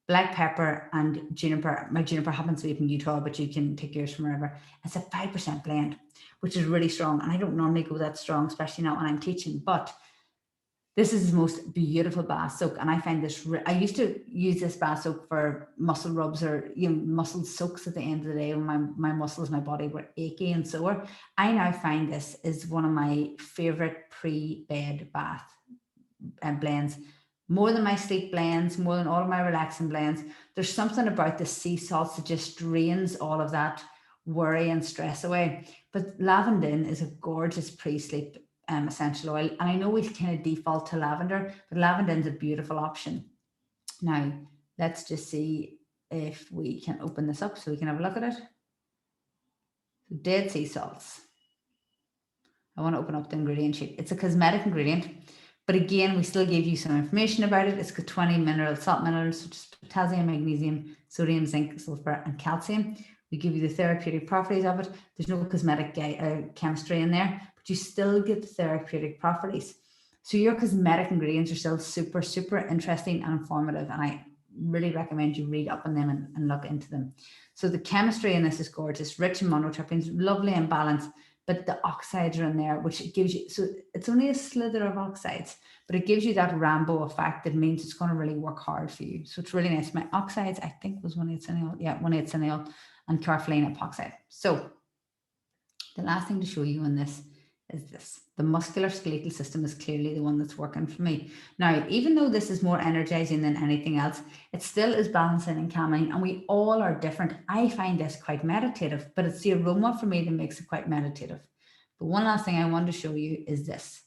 black pepper, and juniper. My juniper happens to be from Utah, but you can take yours from wherever. It's a 5% blend, which is really strong. And I don't normally go that strong, especially not when I'm teaching, but this is the most beautiful bath soak. And I find this, I used to use this bath soak for muscle rubs or muscle soaks at the end of the day when my muscles, my body were achy and sore. I now find this is one of my favorite pre-bed bath blends. More than my sleep blends, more than all of my relaxing blends. There's something about the sea salts that just drains all of that worry and stress away. But lavender is a gorgeous pre-sleep essential oil. And I know we kind of default to lavender, but lavender is a beautiful option. Now, let's just see if we can open this up so we can have a look at it. So dead sea salts. I want to open up the ingredient sheet. It's a cosmetic ingredient, but again, we still give you some information about it. It's got 20 salt minerals, such as potassium, magnesium, sodium, zinc, sulfur, and calcium. We give you the therapeutic properties of it. There's no cosmetic chemistry in there, but you still get the therapeutic properties. So your cosmetic ingredients are still super, super interesting and informative. And I really recommend you read up on them and look into them. So the chemistry in this is gorgeous, rich in monoterpenes, lovely and balanced, but the oxides are in there, which gives you, so it's only a slither of oxides, but it gives you that rainbow effect that means it's going to really work hard for you. So it's really nice. My oxides, I think, was 1,8-cineol. Yeah, 1,8-cineol and carfilene epoxide. So the last thing to show you on this is this. The musculoskeletal system is clearly the one that's working for me. Now, even though this is more energizing than anything else, it still is balancing and calming, and we all are different. I find this quite meditative, but it's the aroma for me that makes it quite meditative. But one last thing I want to show you is this.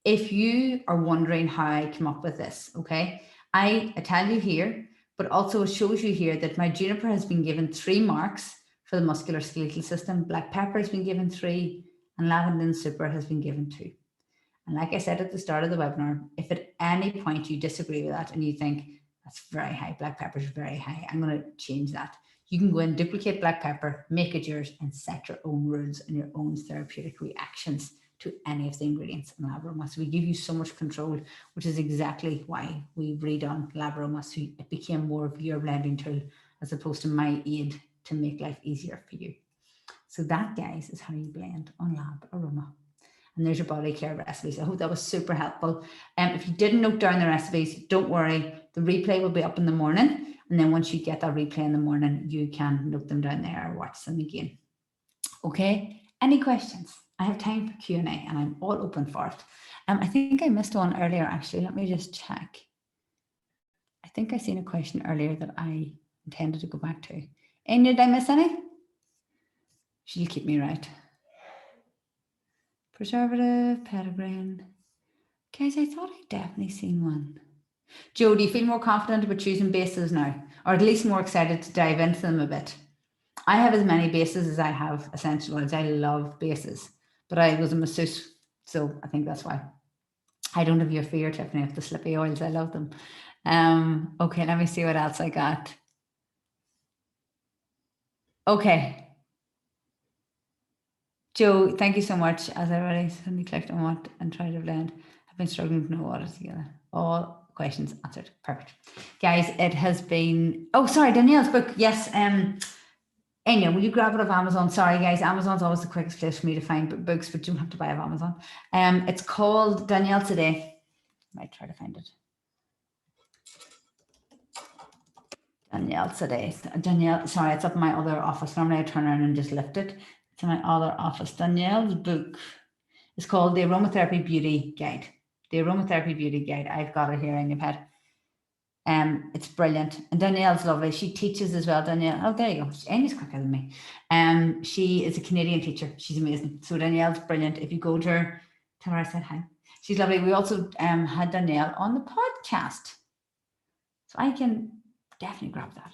If you are wondering how I came up with this, okay, I tell you here, but also it shows you here that my juniper has been given 3 marks for the musculoskeletal system. Black pepper has been given 3, and lavender and super has been given 2. And like I said at the start of the webinar, if at any point you disagree with that and you think that's very high, black pepper is very high, I'm going to change that. You can go and duplicate black pepper, make it yours, and set your own rules and your own therapeutic reactions to any of the ingredients in LabAroma. So we give you so much control, which is exactly why we redone LabAroma. So it became more of your blending tool as opposed to my aid to make life easier for you. So that, guys, is how you blend on LabAroma. And there's your Bodycare recipes. I hope that was super helpful. If you didn't note down the recipes, don't worry. The replay will be up in the morning. And then once you get that replay in the morning, you can note them down there or watch them again. Okay, any questions? I have time for Q&A and I'm all open for it. I think I missed one earlier, actually. Let me just check. I think I seen a question earlier that I intended to go back to. Anya, did I miss any? She'll keep me right. Preservative, petitgrain. Guys, I thought I'd definitely seen one. Joe, do you feel more confident about choosing bases now? Or at least more excited to dive into them a bit? I have as many bases as I have essential oils. I love bases, but I was a masseuse, so I think that's why. I don't have your fear, Tiffany, of the slippy oils. I love them. Okay, let me see what else I got. Okay. Joe, thank you so much. As I already suddenly clicked on what and tried to blend, I've been struggling to know what is together. All questions answered. Perfect. Guys, it has been, oh, sorry, Danielle's book. Yes. Anya, will you grab it off Amazon? Sorry, guys, Amazon's always the quickest place for me to find books, but you don't have to buy it off Amazon. It's called Danielle Today. I might try to find it. Danielle Today. Danielle, sorry, it's up in my other office. Normally I turn around and just lift it. It's in my other office. Danielle's book is called The Aromatherapy Beauty Guide. The Aromatherapy Beauty Guide. I've got it here in your pad. It's brilliant. And Danielle's lovely. She teaches as well, Danielle. Oh, there you go. Amy's quicker than me. She is a Canadian teacher. She's amazing. So Danielle's brilliant. If you go to her, tell her I said hi. She's lovely. We also had Danielle on the podcast. So I can definitely grab that.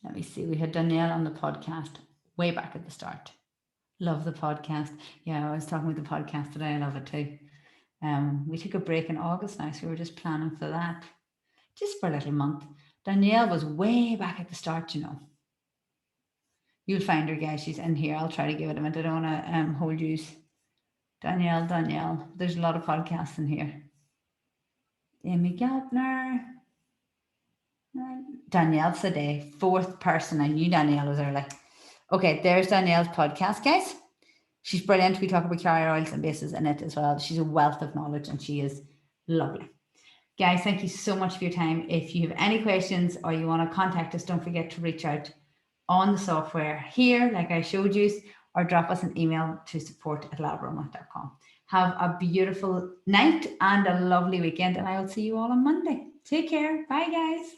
Let me see. We had Danielle on the podcast way back at the start. Love the podcast. Yeah, I was talking with the podcast today. I love it too. We took a break in August now, so we were just planning for that, just for a little month. Danielle was way back at the start, you know. You'll find her, guys. She's in here. I'll try to give it a minute. I don't want to hold you. Danielle. There's a lot of podcasts in here. Amy Geltner. Danielle today, 4th person. I knew Danielle was early. Okay, there's Danielle's podcast, guys. She's brilliant. We talk about carrier oils and bases in it as well. She's a wealth of knowledge and she is lovely. Guys, thank you so much for your time. If you have any questions or you want to contact us, don't forget to reach out on the software here, like I showed you, or drop us an email to support@labaroma.com. Have a beautiful night and a lovely weekend, and I will see you all on Monday. Take care. Bye, guys.